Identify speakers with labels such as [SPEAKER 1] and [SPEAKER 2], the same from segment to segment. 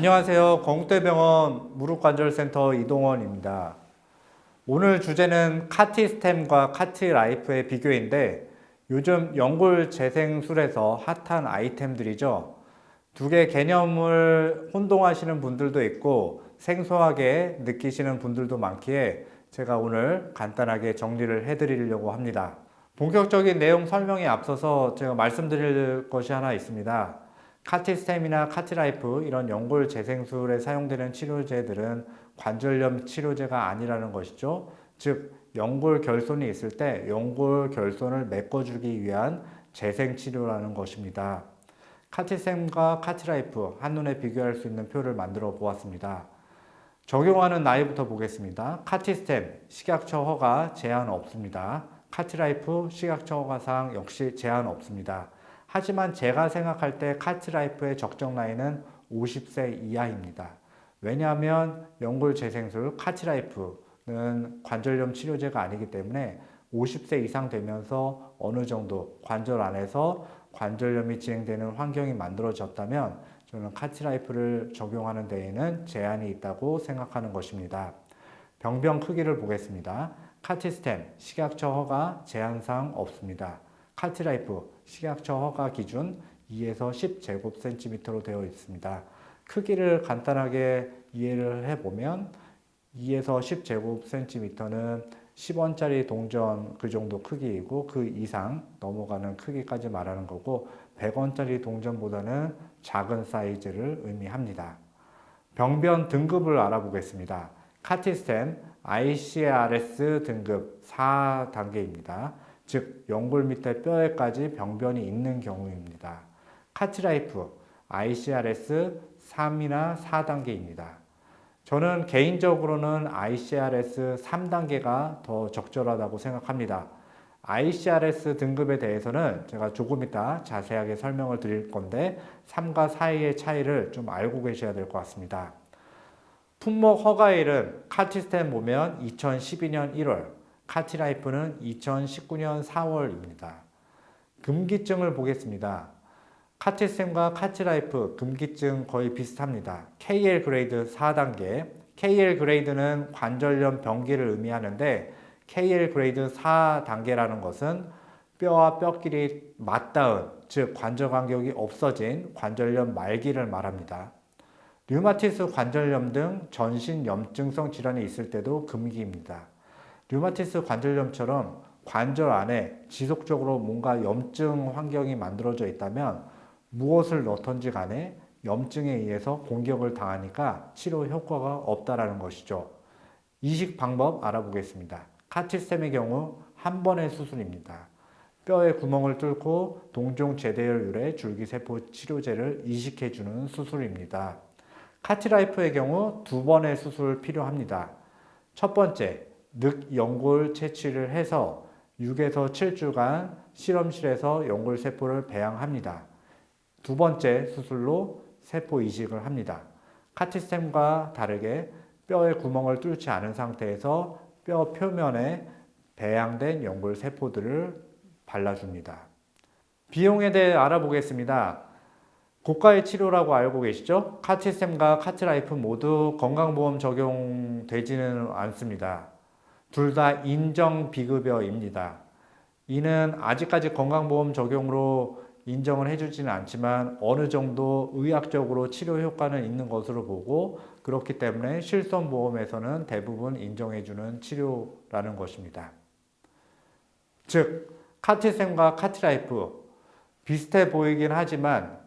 [SPEAKER 1] 안녕하세요. 건국대병원 무릎관절센터 이동원입니다. 오늘 주제는 카티스템과 카티라이프의 비교인데 요즘 연골 재생술에서 핫한 아이템들이죠. 두 개 개념을 혼동하시는 분들도 있고 생소하게 느끼시는 분들도 많기에 제가 오늘 간단하게 정리를 해드리려고 합니다. 본격적인 내용 설명에 앞서서 제가 말씀드릴 것이 하나 있습니다. 카티스템이나 카티라이프 이런 연골 재생술에 사용되는 치료제들은 관절염 치료제가 아니라는 것이죠. 즉 연골 결손이 있을 때 연골 결손을 메꿔주기 위한 재생 치료라는 것입니다. 카티스템과 카티라이프 한눈에 비교할 수 있는 표를 만들어 보았습니다. 적용하는 나이부터 보겠습니다. 카티스템 식약처 허가 제한 없습니다. 카티라이프 식약처 허가사항 역시 제한 없습니다. 하지만 제가 생각할 때 카티라이프의 적정 나이는 50세 이하입니다. 왜냐하면 연골 재생술 카티라이프는 관절염 치료제가 아니기 때문에 50세 이상 되면서 어느 정도 관절 안에서 관절염이 진행되는 환경이 만들어졌다면 저는 카티라이프를 적용하는 데에는 제한이 있다고 생각하는 것입니다. 병변 크기를 보겠습니다. 카티스템 식약처 허가 제한사항 없습니다. 카티라이프 식약처 허가 기준 2에서 10제곱cm로 되어 있습니다. 크기를 간단하게 이해를 해보면 2에서 10제곱cm는 10원짜리 동전 그 정도 크기이고 그 이상 넘어가는 크기까지 말하는 거고 100원짜리 동전보다는 작은 사이즈를 의미합니다. 병변 등급을 알아보겠습니다. 카티스템 ICRS 등급 4단계입니다. 즉 연골 밑에 뼈에까지 병변이 있는 경우입니다. 카티라이프 ICRS 3이나 4단계입니다. 저는 개인적으로는 ICRS 3단계가 더 적절하다고 생각합니다. ICRS 등급에 대해서는 제가 조금 이따 자세하게 설명을 드릴 건데 3과 4의 차이를 좀 알고 계셔야 될 것 같습니다. 품목 허가일은 카티스템 보면 2012년 1월, 카티라이프는 2019년 4월입니다. 금기증을 보겠습니다. 카티스템과 카티라이프 금기증 거의 비슷합니다. KL 그레이드 4단계, KL 그레이드는 관절염 병기를 의미하는데 KL 그레이드 4단계라는 것은 뼈와 뼈끼리 맞닿은, 즉 관절 간격이 없어진 관절염 말기를 말합니다. 류마티스 관절염 등 전신 염증성 질환이 있을 때도 금기입니다. 류마티스 관절염처럼 관절 안에 지속적으로 뭔가 염증 환경이 만들어져 있다면 무엇을 넣던지 간에 염증에 의해서 공격을 당하니까 치료 효과가 없다라는 것이죠. 이식 방법 알아보겠습니다. 카티스템의 경우 한 번의 수술입니다. 뼈에 구멍을 뚫고 동종 제대혈율의 줄기세포 치료제를 이식해주는 수술입니다. 카티라이프의 경우 두 번의 수술 필요합니다. 첫 번째, 늑연골 채취를 해서 6에서 7주간 실험실에서 연골세포를 배양합니다. 두 번째 수술로 세포 이식을 합니다. 카티스템과 다르게 뼈에 구멍을 뚫지 않은 상태에서 뼈 표면에 배양된 연골세포들을 발라줍니다. 비용에 대해 알아보겠습니다. 고가의 치료라고 알고 계시죠? 카티스템과 카티라이프 모두 건강보험 적용되지는 않습니다. 둘 다 인정 비급여입니다. 이는 아직까지 건강보험 적용으로 인정을 해주지는 않지만 어느 정도 의학적으로 치료 효과는 있는 것으로 보고 그렇기 때문에 실손보험에서는 대부분 인정해주는 치료라는 것입니다. 즉 카티스템과 카티라이프 비슷해 보이긴 하지만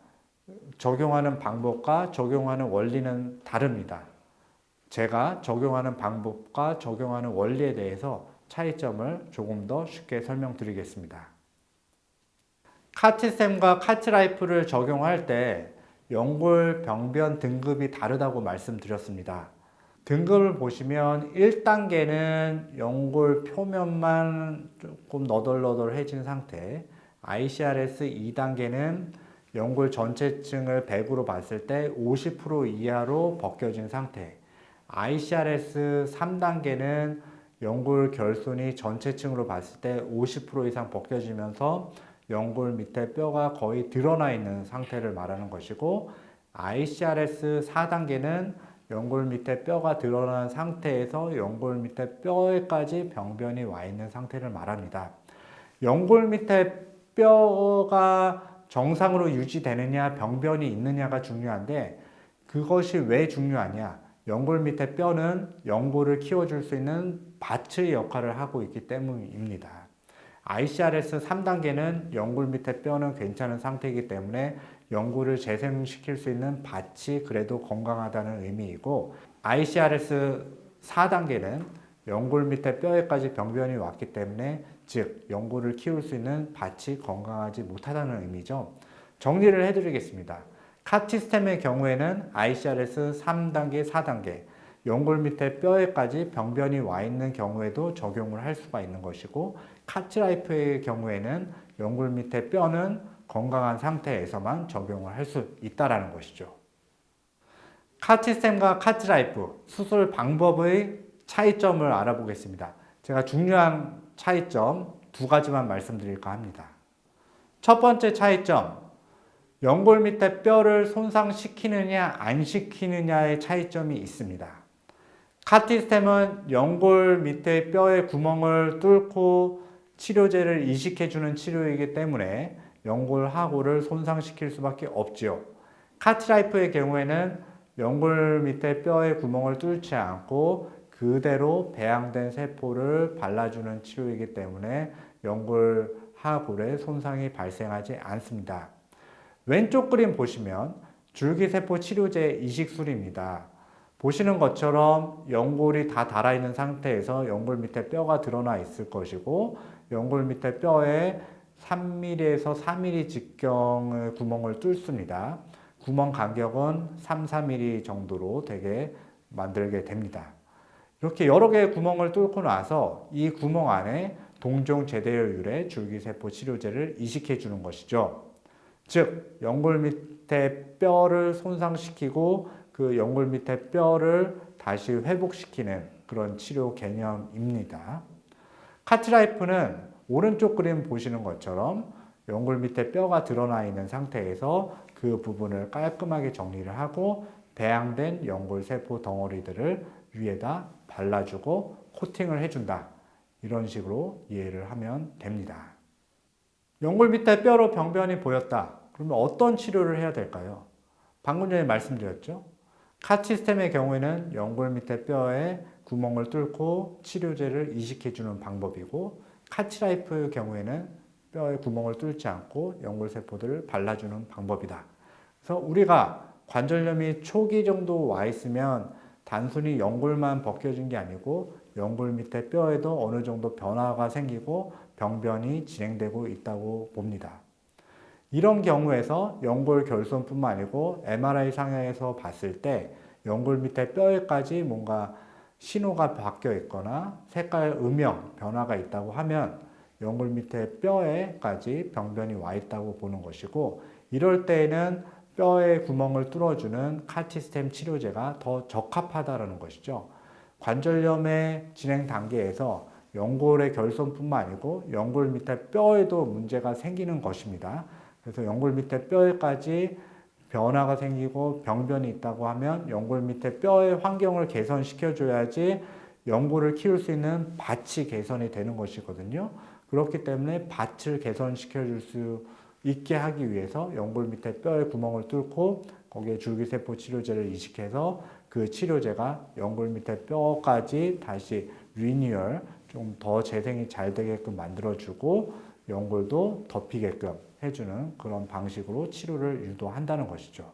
[SPEAKER 1] 적용하는 방법과 적용하는 원리는 다릅니다. 제가 적용하는 방법과 적용하는 원리에 대해서 차이점을 조금 더 쉽게 설명드리겠습니다. 카티스템과 카티라이프를 적용할 때 연골 병변 등급이 다르다고 말씀드렸습니다. 등급을 보시면 1단계는 연골 표면만 조금 너덜너덜해진 상태, ICRS 2단계는 연골 전체층을 100으로 봤을 때 50% 이하로 벗겨진 상태, ICRS 3단계는 연골 결손이 전체층으로 봤을 때 50% 이상 벗겨지면서 연골 밑에 뼈가 거의 드러나 있는 상태를 말하는 것이고 ICRS 4단계는 연골 밑에 뼈가 드러난 상태에서 연골 밑에 뼈에까지 병변이 와 있는 상태를 말합니다. 연골 밑에 뼈가 정상으로 유지되느냐, 병변이 있느냐가 중요한데 그것이 왜 중요하냐? 연골 밑에 뼈는 연골을 키워줄 수 있는 밭의 역할을 하고 있기 때문입니다. ICRS 3단계는 연골 밑에 뼈는 괜찮은 상태이기 때문에 연골을 재생시킬 수 있는 밭이 그래도 건강하다는 의미이고, ICRS 4단계는 연골 밑에 뼈에까지 병변이 왔기 때문에 즉 연골을 키울 수 있는 밭이 건강하지 못하다는 의미죠. 정리를 해드리겠습니다. 카티스템의 경우에는 ICRS 3단계, 4단계 연골 밑에 뼈에까지 병변이 와 있는 경우에도 적용을 할 수가 있는 것이고, 카트라이프의 경우에는 연골 밑에 뼈는 건강한 상태에서만 적용을 할 수 있다는 것이죠. 카티스템과 카트라이프 수술 방법의 차이점을 알아보겠습니다. 제가 중요한 차이점 두 가지만 말씀드릴까 합니다. 첫 번째 차이점, 연골 밑에 뼈를 손상시키느냐 안 시키느냐의 차이점이 있습니다. 카티스템은 연골 밑에 뼈의 구멍을 뚫고 치료제를 이식해주는 치료이기 때문에 연골 하고를 손상시킬 수밖에 없지요. 카트라이프의 경우에는 연골 밑에 뼈의 구멍을 뚫지 않고 그대로 배양된 세포를 발라주는 치료이기 때문에 연골 하골에 손상이 발생하지 않습니다. 왼쪽 그림 보시면 줄기세포 치료제 이식술입니다. 보시는 것처럼 연골이 다 닳아있는 상태에서 연골 밑에 뼈가 드러나 있을 것이고, 연골 밑에 뼈에 3mm에서 4mm 직경의 구멍을 뚫습니다. 구멍 간격은 3, 4mm 정도로 되게 만들게 됩니다. 이렇게 여러 개의 구멍을 뚫고 나서 이 구멍 안에 동종 제대율의 줄기세포 치료제를 이식해 주는 것이죠. 즉 연골 밑에 뼈를 손상시키고 그 연골 밑에 뼈를 다시 회복시키는 그런 치료 개념입니다. 카트라이프는 오른쪽 그림 보시는 것처럼 연골 밑에 뼈가 드러나 있는 상태에서 그 부분을 깔끔하게 정리를 하고 배양된 연골 세포 덩어리들을 위에다 발라주고 코팅을 해준다. 이런 식으로 이해를 하면 됩니다. 연골 밑에 뼈로 병변이 보였다. 그러면 어떤 치료를 해야 될까요? 방금 전에 말씀드렸죠. 카티스템의 경우에는 연골 밑에 뼈에 구멍을 뚫고 치료제를 이식해주는 방법이고, 카트라이프의 경우에는 뼈에 구멍을 뚫지 않고 연골세포들을 발라주는 방법이다. 그래서 우리가 관절염이 초기 정도 와 있으면 단순히 연골만 벗겨진 게 아니고 연골 밑에 뼈에도 어느 정도 변화가 생기고 병변이 진행되고 있다고 봅니다. 이런 경우에서 연골 결손뿐만 아니고 MRI 상에서 봤을 때 연골 밑에 뼈에까지 뭔가 신호가 바뀌어 있거나 색깔 음영 변화가 있다고 하면 연골 밑에 뼈에까지 병변이 와 있다고 보는 것이고, 이럴 때에는 뼈의 구멍을 뚫어주는 카티스템 치료제가 더 적합하다는 것이죠. 관절염의 진행 단계에서 연골의 결손뿐만 아니고 연골 밑에 뼈에도 문제가 생기는 것입니다. 그래서 연골 밑에 뼈에까지 변화가 생기고 병변이 있다고 하면 연골 밑에 뼈의 환경을 개선시켜줘야지 연골을 키울 수 있는 밭이 개선이 되는 것이거든요. 그렇기 때문에 밭을 개선시켜줄 수 있게 하기 위해서 연골 밑에 뼈의 구멍을 뚫고 거기에 줄기세포 치료제를 이식해서 그 치료제가 연골 밑에 뼈까지 다시 리뉴얼, 좀 더 재생이 잘 되게끔 만들어주고 연골도 덮이게끔 해주는 그런 방식으로 치료를 유도한다는 것이죠.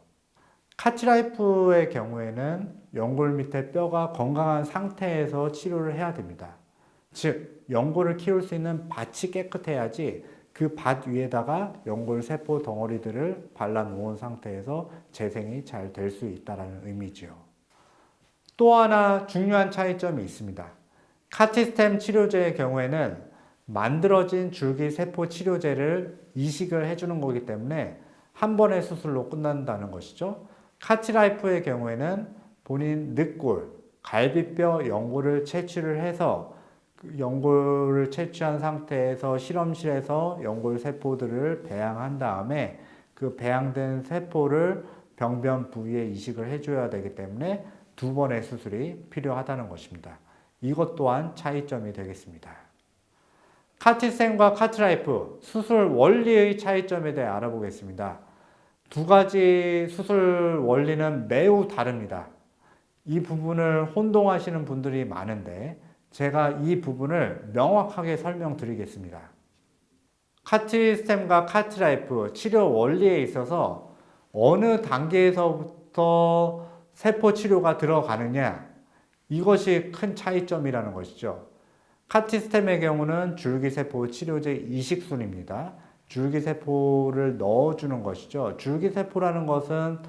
[SPEAKER 1] 카트라이프의 경우에는 연골 밑에 뼈가 건강한 상태에서 치료를 해야 됩니다. 즉 연골을 키울 수 있는 밭이 깨끗해야지 그 밭 위에다가 연골 세포 덩어리들을 발라 놓은 상태에서 재생이 잘 될 수 있다는 의미지요. 또 하나 중요한 차이점이 있습니다. 카티스템 치료제의 경우에는 만들어진 줄기세포 치료제를 이식을 해주는 거기 때문에 한 번의 수술로 끝난다는 것이죠. 카트라이프의 경우에는 본인 늑골, 갈비뼈 연골을 채취를 해서 연골을 채취한 상태에서 실험실에서 연골 세포들을 배양한 다음에 그 배양된 세포를 병변 부위에 이식을 해줘야 되기 때문에 2번의 수술이 필요하다는 것입니다. 이것 또한 차이점이 되겠습니다. 카티쌤과 카트라이프 수술 원리의 차이점에 대해 알아보겠습니다. 두 가지 수술 원리는 매우 다릅니다. 이 부분을 혼동하시는 분들이 많은데 제가 이 부분을 명확하게 설명드리겠습니다. 카티스템과 카트라이프 치료 원리에 있어서 어느 단계에서부터 세포 치료가 들어가느냐, 이것이 큰 차이점이라는 것이죠. 카티스템의 경우는 줄기세포 치료제 이식술입니다. 줄기세포를 넣어주는 것이죠. 줄기세포라는 것은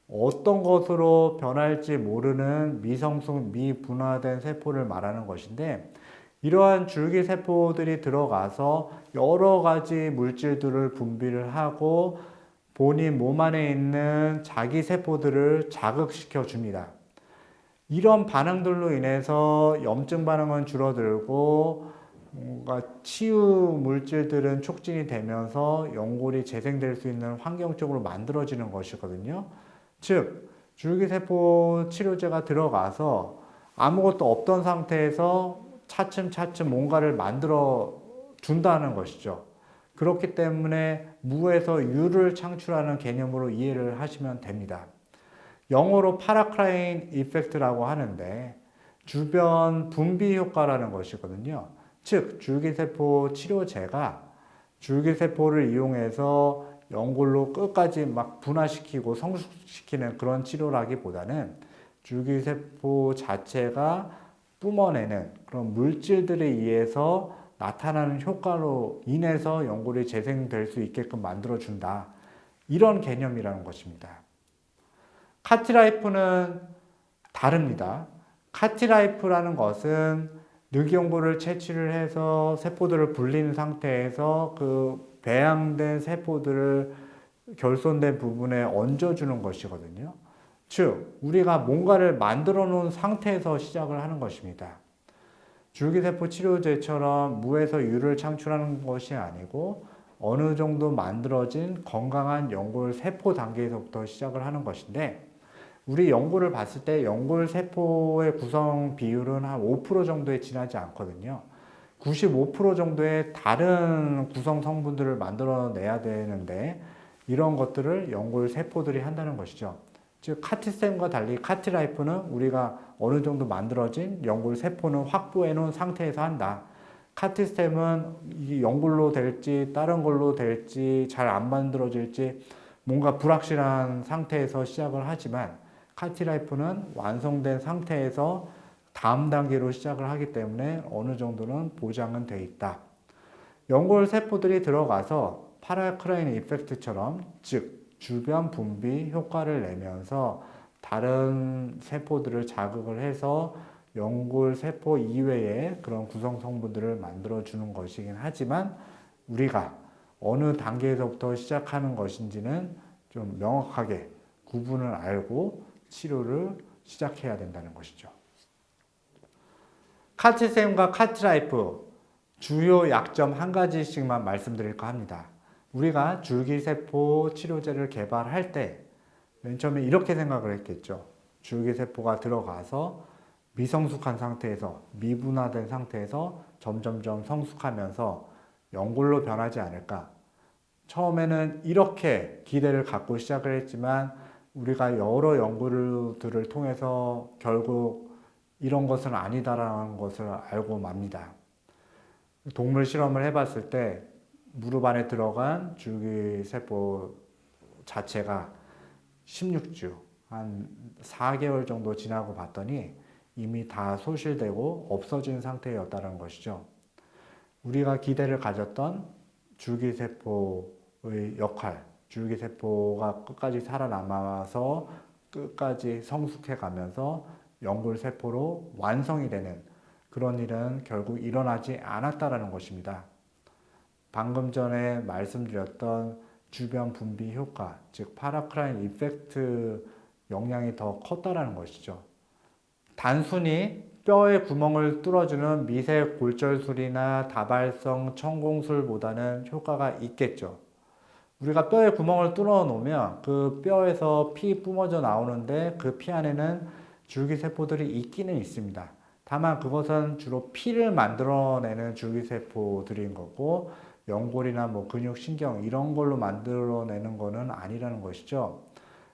[SPEAKER 1] 어떤 것으로 변할지 모르는 미성숙, 미분화된 세포를 말하는 것인데, 이러한 줄기세포들이 들어가서 여러 가지 물질들을 분비를 하고 본인 몸 안에 있는 자기 세포들을 자극시켜 줍니다. 이런 반응들로 인해서 염증 반응은 줄어들고 뭔가 치유 물질들은 촉진이 되면서 연골이 재생될 수 있는 환경적으로 만들어지는 것이거든요. 즉, 줄기세포 치료제가 들어가서 아무것도 없던 상태에서 차츰차츰 뭔가를 만들어 준다는 것이죠. 그렇기 때문에 무에서 유를 창출하는 개념으로 이해를 하시면 됩니다. 영어로 파라크라인 이펙트라고 하는데 주변 분비 효과라는 것이거든요. 즉, 줄기세포 치료제가 줄기세포를 이용해서 연골로 끝까지 막 분화시키고 성숙시키는 그런 치료라기보다는 줄기세포 자체가 뿜어내는 그런 물질들에 의해서 나타나는 효과로 인해서 연골이 재생될 수 있게끔 만들어준다. 이런 개념이라는 것입니다. 카티라이프는 다릅니다. 카티라이프라는 것은 늑연골을 채취를 해서 세포들을 불린 상태에서 그 배양된 세포들을 결손된 부분에 얹어주는 것이거든요. 즉, 우리가 뭔가를 만들어 놓은 상태에서 시작을 하는 것입니다. 줄기세포 치료제처럼 무에서 유를 창출하는 것이 아니고 어느 정도 만들어진 건강한 연골 세포 단계에서부터 시작을 하는 것인데, 우리 연골을 봤을 때 연골 세포의 구성 비율은 한 5% 정도에 지나지 않거든요. 95% 정도의 다른 구성 성분들을 만들어내야 되는데 이런 것들을 연골 세포들이 한다는 것이죠. 즉, 카티스템과 달리 카티라이프는 우리가 어느 정도 만들어진 연골 세포는 확보해 놓은 상태에서 한다. 카티스템은 이 연골로 될지 다른 걸로 될지 잘 안 만들어질지 뭔가 불확실한 상태에서 시작을 하지만, 카티라이프는 완성된 상태에서 다음 단계로 시작을 하기 때문에 어느 정도는 보장은 돼 있다. 연골 세포들이 들어가서 파라크라인 이펙트처럼, 즉 주변 분비 효과를 내면서 다른 세포들을 자극을 해서 연골 세포 이외의 그런 구성 성분들을 만들어 주는 것이긴 하지만, 우리가 어느 단계에서부터 시작하는 것인지는 좀 명확하게 구분을 알고 치료를 시작해야 된다는 것이죠. 카티셈과 카트라이프 주요 약점 한 가지씩만 말씀드릴까 합니다. 우리가 줄기세포 치료제를 개발할 때 맨 처음에 이렇게 생각을 했겠죠. 줄기세포가 들어가서 미성숙한 상태에서, 미분화된 상태에서 점점점 성숙하면서 연골로 변하지 않을까. 처음에는 이렇게 기대를 갖고 시작을 했지만 우리가 여러 연구들을 통해서 결국 이런 것은 아니다라는 것을 알고 맙니다. 동물 실험을 해봤을 때 무릎 안에 들어간 줄기세포 자체가 16주, 한 4개월 정도 지나고 봤더니 이미 다 소실되고 없어진 상태였다는 것이죠. 우리가 기대를 가졌던 줄기세포의 역할, 줄기세포가 끝까지 살아남아서 끝까지 성숙해 가면서 연골세포로 완성이 되는 그런 일은 결국 일어나지 않았다라는 것입니다. 방금 전에 말씀드렸던 주변 분비 효과, 즉 파라크라인 이펙트 영향이 더 컸다라는 것이죠. 단순히 뼈의 구멍을 뚫어주는 미세 골절술이나 다발성 천공술보다는 효과가 있겠죠. 우리가 뼈에 구멍을 뚫어 놓으면 그 뼈에서 피 뿜어져 나오는데 그 피 안에는 줄기세포들이 있기는 있습니다. 다만 그것은 주로 피를 만들어내는 줄기세포들인 거고 연골이나 뭐 근육, 신경 이런 걸로 만들어내는 거는 아니라는 것이죠.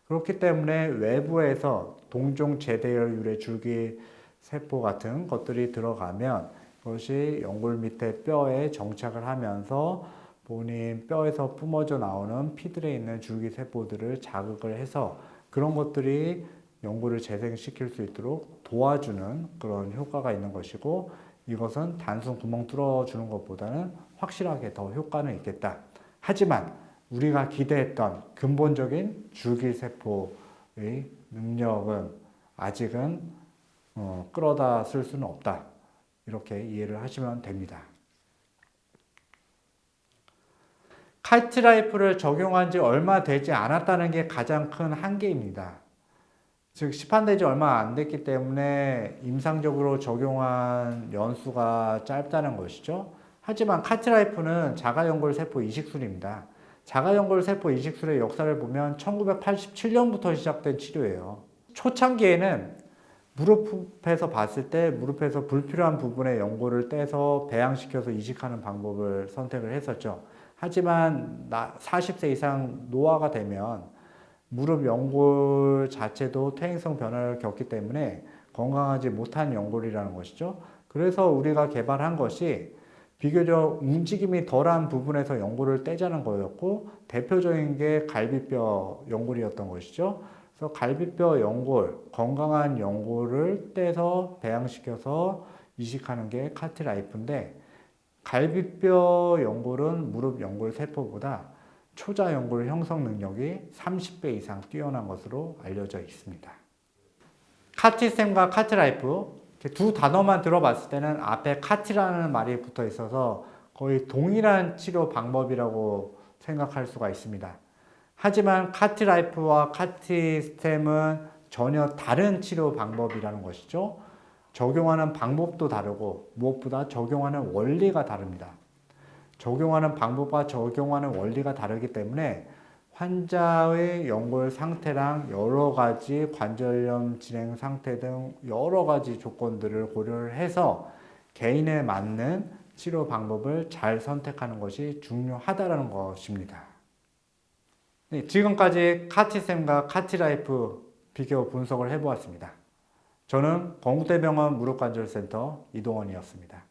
[SPEAKER 1] 그렇기 때문에 외부에서 동종 제대열율의 줄기세포 같은 것들이 들어가면 그것이 연골 밑에 뼈에 정착을 하면서 본인 뼈에서 뿜어져 나오는 피들에 있는 줄기세포들을 자극을 해서 그런 것들이 연골을 재생시킬 수 있도록 도와주는 그런 효과가 있는 것이고 이것은 단순 구멍 뚫어주는 것보다는 확실하게 더 효과는 있겠다. 하지만 우리가 기대했던 근본적인 줄기세포의 능력은 아직은 끌어다 쓸 수는 없다. 이렇게 이해를 하시면 됩니다. 카트라이프를 적용한 지 얼마 되지 않았다는 게 가장 큰 한계입니다. 즉 시판된 지 얼마 안 됐기 때문에 임상적으로 적용한 연수가 짧다는 것이죠. 하지만 카트라이프는 자가연골세포 이식술입니다. 자가연골세포 이식술의 역사를 보면 1987년부터 시작된 치료예요. 초창기에는 무릎에서 봤을 때 무릎에서 불필요한 부분의 연골을 떼서 배양시켜서 이식하는 방법을 선택을 했었죠. 하지만 40세 이상 노화가 되면 무릎 연골 자체도 퇴행성 변화를 겪기 때문에 건강하지 못한 연골이라는 것이죠. 그래서 우리가 개발한 것이 비교적 움직임이 덜한 부분에서 연골을 떼자는 거였고 대표적인 게 갈비뼈 연골이었던 것이죠. 그래서 갈비뼈 연골, 건강한 연골을 떼서 배양시켜서 이식하는 게 카트라이프인데 갈비뼈 연골은 무릎 연골 세포보다 초자 연골 형성 능력이 30배 이상 뛰어난 것으로 알려져 있습니다. 카티쌤과 카트라이프 두 단어만 들어봤을 때는 앞에 카티라는 말이 붙어 있어서 거의 동일한 치료 방법이라고 생각할 수가 있습니다. 하지만 카트라이프와 카티스템은 전혀 다른 치료 방법이라는 것이죠. 적용하는 방법도 다르고 무엇보다 적용하는 원리가 다릅니다. 적용하는 방법과 적용하는 원리가 다르기 때문에 환자의 연골 상태랑 여러 가지 관절염 진행 상태 등 여러 가지 조건들을 고려를 해서 개인에 맞는 치료 방법을 잘 선택하는 것이 중요하다는 것입니다. 네, 지금까지 카티쌤과 카티라이프 비교 분석을 해보았습니다. 저는 건국대병원 무릎관절센터 이동원이었습니다.